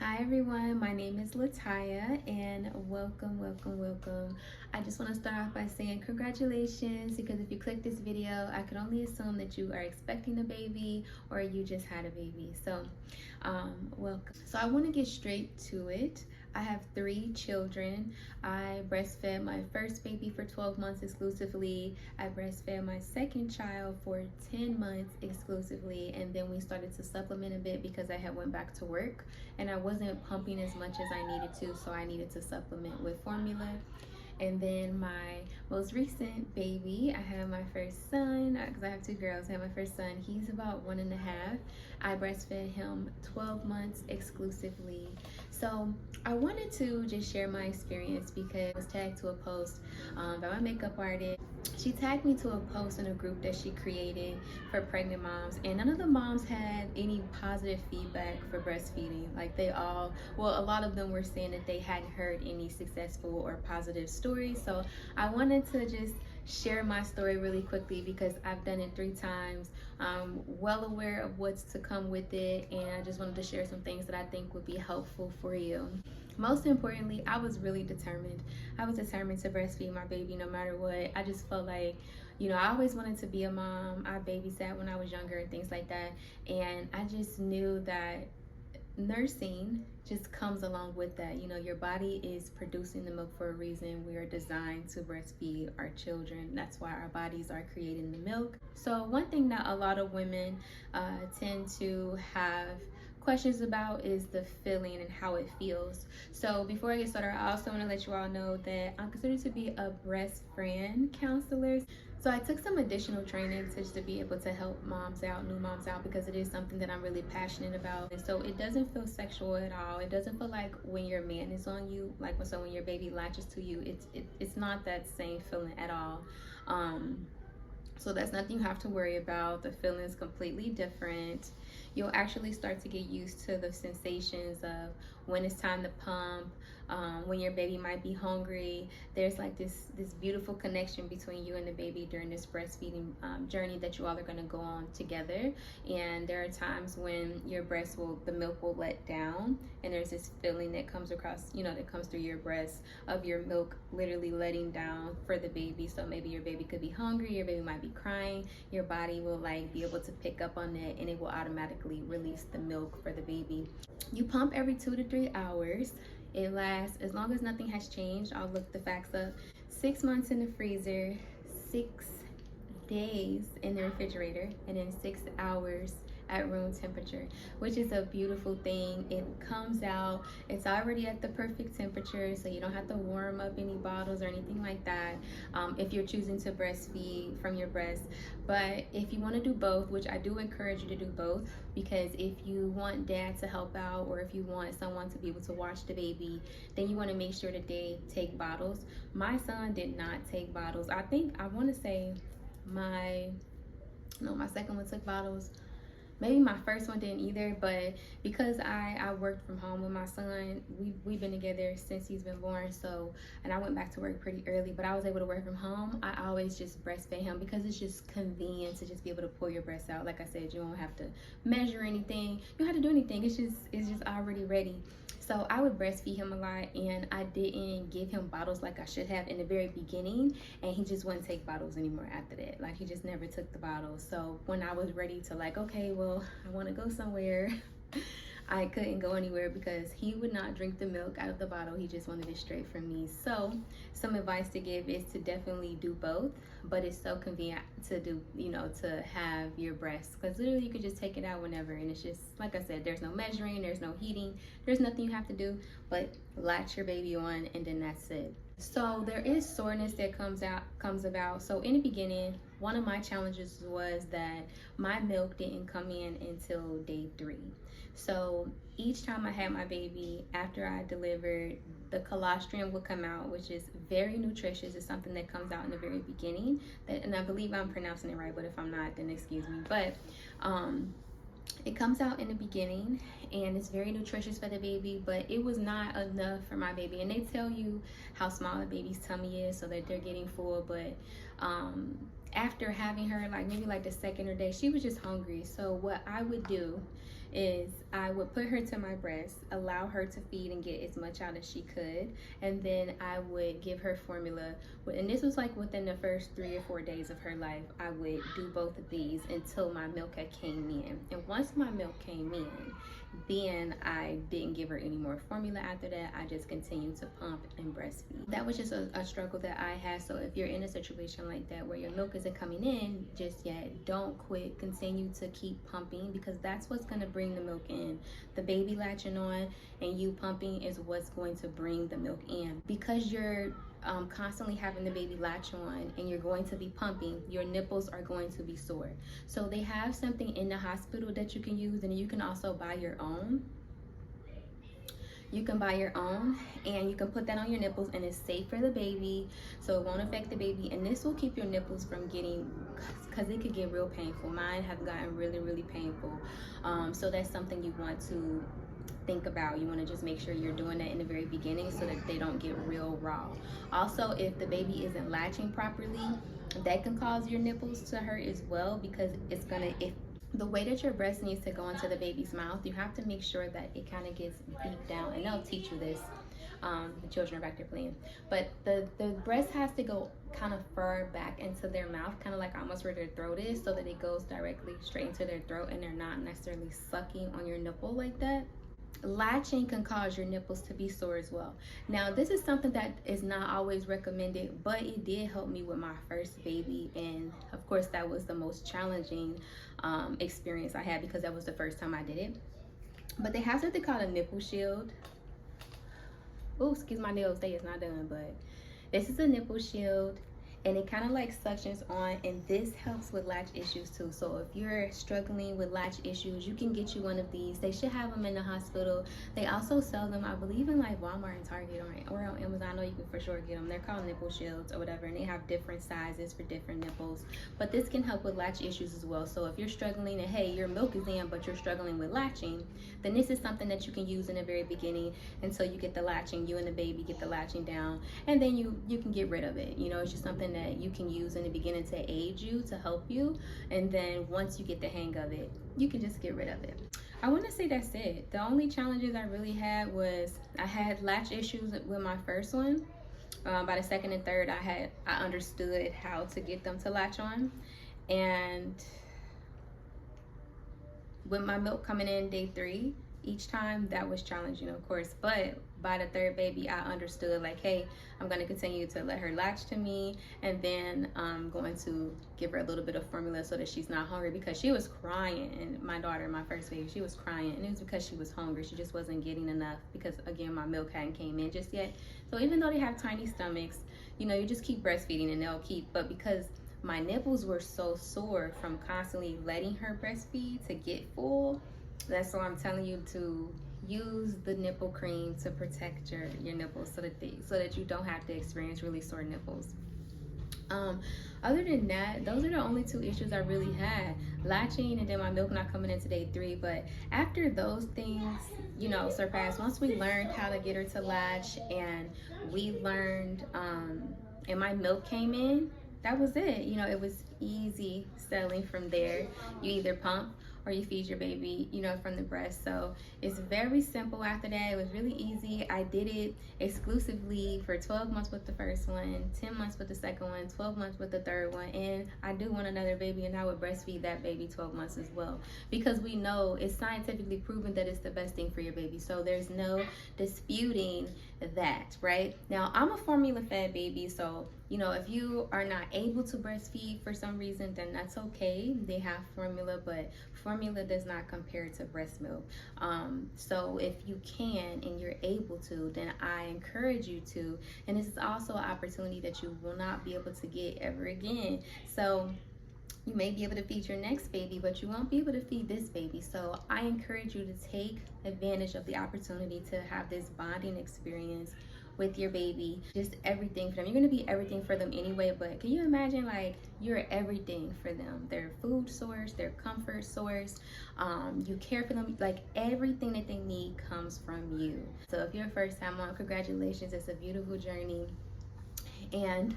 Hi everyone, my name is Lataya and welcome. I just want to start off by saying congratulations, because if you click this video, I can only assume that you are expecting a baby or you just had a baby. So welcome. So I want to get straight to it. I have 3 children. I breastfed my first baby for 12 months exclusively. I breastfed my second child for 10 months exclusively, and then we started to supplement a bit because I had went back to work and I wasn't pumping as much as I needed to, so I needed to supplement with formula. And then my most recent baby, I have my first son, because I have 2 girls. I have my first son. He's about 1.5. I breastfed him 12 months exclusively. So I wanted to just share my experience because I was tagged to a post by my makeup artist. She tagged me to a post in a group that she created for pregnant moms, and none of the moms had any positive feedback for breastfeeding. Like a lot of them were saying that they hadn't heard any successful or positive stories. So I wanted to just share my story really quickly because I've done it 3 times. I'm well aware of what's to come with it, and I just wanted to share some things that I think would be helpful for you. Most importantly, I was really determined. I was determined to breastfeed my baby no matter what. I just felt like, I always wanted to be a mom. I babysat when I was younger and things like that. And I just knew that nursing just comes along with that. Your body is producing the milk for a reason. We are designed to breastfeed our children. That's why our bodies are creating the milk. So one thing that a lot of women tend to have questions about is the feeling and how it feels. So before I get started, I also want to let you all know that I'm considered to be a breast friend counselor. So I took some additional training just to be able to help moms out, new moms out, because it is something that I'm really passionate about. And so it doesn't feel sexual at all. It doesn't feel like when your man is on you, like when your baby latches to you, it's not that same feeling at all. So that's nothing you have to worry about. The feeling is completely different. You'll actually start to get used to the sensations of when it's time to pump, when your baby might be hungry. There's like this beautiful connection between you and the baby during this breastfeeding journey that you all are going to go on together. And there are times when the milk will let down, and there's this feeling that comes across, that comes through your breast of your milk literally letting down for the baby. So maybe your baby could be hungry, your baby might be crying. Your body will be able to pick up on that, and it will automatically release the milk for the baby. You pump every 2 to 3 hours. It lasts, as long as nothing has changed, I'll look the facts up, 6 months in the freezer, 6 days in the refrigerator, and then 6 hours at room temperature, which is a beautiful thing. It comes out, it's already at the perfect temperature, so you don't have to warm up any bottles or anything like that if you're choosing to breastfeed from your breast. But if you want to do both, which I do encourage you to do both, because if you want dad to help out, or if you want someone to be able to watch the baby, then you want to make sure that they take bottles. My son did not take bottles. I want to say my second one took bottles. Maybe my first one didn't either, but because I worked from home with my son, we've been together since he's been born. So, and I went back to work pretty early, but I was able to work from home. I always just breastfed him because it's just convenient to just be able to pull your breast out. Like I said, you don't have to measure anything. You don't have to do anything. It's just already ready. So I would breastfeed him a lot, and I didn't give him bottles like I should have in the very beginning, and he just wouldn't take bottles anymore after that. Like, he just never took the bottles. So when I was ready to okay, well, I want to go somewhere, I couldn't go anywhere because he would not drink the milk out of the bottle. He just wanted it straight from me. So some advice to give is to definitely do both, but it's so convenient to do, to have your breast, because literally you could just take it out whenever, and it's just, like I said, there's no measuring, there's no heating, there's nothing you have to do but latch your baby on, and then that's it. So there is soreness that comes about. So in the beginning, one of my challenges was that my milk didn't come in until day 3. So each time I had my baby after I delivered, the colostrum would come out, which is very nutritious. It's something that comes out in the very beginning, and I believe I'm pronouncing it right, but if I'm not, then excuse me. But it comes out in the beginning, and it's very nutritious for the baby, but it was not enough for my baby. And they tell you how small a baby's tummy is so that they're getting full, but after having her, maybe the second or day, she was just hungry. So what I would do is I would put her to my breast, allow her to feed and get as much out as she could, and then I would give her formula. And this was like within the first 3 or 4 days of her life. I would do both of these until my milk had came in. And once my milk came in, then I didn't give her any more formula after that. I just continued to pump and breastfeed. That was just a struggle that I had. So if you're in a situation like that where your milk isn't coming in just yet, don't quit. Continue to keep pumping, because that's what's going to bring the milk in. The baby latching on and you pumping is what's going to bring the milk in. Because you're constantly having the baby latch on and you're going to be pumping, your nipples are going to be sore. So they have something in the hospital that you can use, and you can also buy your own. You can buy your own and you can put that on your nipples, and it's safe for the baby, so it won't affect the baby, and this will keep your nipples from getting, because it could get real painful. Mine have gotten really painful. So that's something you want to think about. You want to just make sure you're doing that in the very beginning so that they don't get real raw. Also, if the baby isn't latching properly, that can cause your nipples to hurt as well, because it's gonna, if the way that your breast needs to go into the baby's mouth, you have to make sure that it kind of gets beat down, and they'll teach you this. The children are back there playing, but the breast has to go kind of far back into their mouth, kind of like almost where their throat is, so that it goes directly straight into their throat and they're not necessarily sucking on your nipple like that. Latching can cause your nipples to be sore as well. Now, this is something that is not always recommended, but it did help me with my first baby, and of course that was the most challenging experience I had, because that was the first time I did it. But they have something called a nipple shield. Oh, excuse my nails, they is not done, but this is a nipple shield, and it kind of like suctions on, and this helps with latch issues too. So if you're struggling with latch issues, you can get you one of these. They should have them in the hospital. They also sell them, I believe, in like Walmart and Target, or on Amazon. I know you can for sure get them. They're called nipple shields or whatever, and they have different sizes for different nipples, but this can help with latch issues as well. So if you're struggling and hey, your milk is in but you're struggling with latching, then this is something that you can use in the very beginning until you get the latching, you and the baby get the latching down, and then you can get rid of it. You know, it's just something that you can use in the beginning to aid you, to help you, and then once you get the hang of it, you can just get rid of it. I want to say that's it. The only challenges I really had was I had latch issues with my first one. By the second and third, I understood how to get them to latch on, and with my milk coming in day 3 each time, that was challenging, of course. But by the third baby, I understood like, hey, I'm going to continue to let her latch to me, and then I'm going to give her a little bit of formula so that she's not hungry, because she was crying. And my daughter, my first baby, she was crying, and it was because she was hungry. She just wasn't getting enough, because again, my milk hadn't came in just yet. So even though they have tiny stomachs, you know, you just keep breastfeeding and they'll keep, but because my nipples were so sore from constantly letting her breastfeed to get full, that's why I'm telling you to use the nipple cream to protect your nipples, so that you don't have to experience really sore nipples. Other than that, those are the only 2 issues I really had: latching, and then my milk not coming into day 3. But after those things, you know, surpassed, once we learned how to get her to latch, and we learned and my milk came in, that was it. You know, it was easy selling from there. You either pump or you feed your baby, you know, from the breast. So it's very simple after that. It was really easy. I did it exclusively for 12 months with the first one, 10 months with the second one, 12 months with the third one, and I do want another baby, and I would breastfeed that baby 12 months as well, because we know it's scientifically proven that it's the best thing for your baby. So there's no disputing that, right? Now, I'm a formula fed baby, so you know, if you are not able to breastfeed for some reason, then that's okay. They have formula, but formula does not compare to breast milk. So if you can and you're able to, then I encourage you to. And this is also an opportunity that you will not be able to get ever again. So you may be able to feed your next baby, but you won't be able to feed this baby. So I encourage you to take advantage of the opportunity to have this bonding experience with your baby, just everything for them. You're going to be everything for them anyway, but can you imagine, like, you're everything for them? Their food source, their comfort source, you care for them, like everything that they need comes from you. So if you're a first time mom, congratulations. It's a beautiful journey, And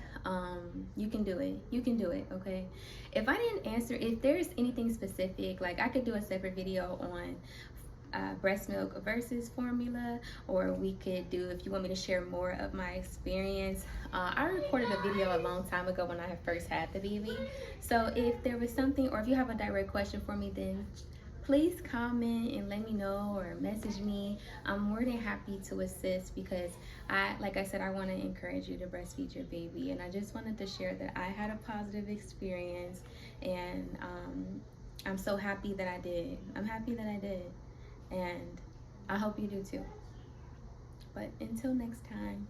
you can do it. You can do it. Okay. If I didn't answer, if there's anything specific, like I could do a separate video on breast milk versus formula, or we could do, if you want me to share more of my experience. I recorded a video a long time ago when I first had the baby. So if there was something, or if you have a direct question for me, then please comment and let me know, or message me. I'm more than happy to assist, because like I said, I want to encourage you to breastfeed your baby. And I just wanted to share that I had a positive experience, and I'm so happy that I did. I'm happy that I did. And I hope you do too. But until next time.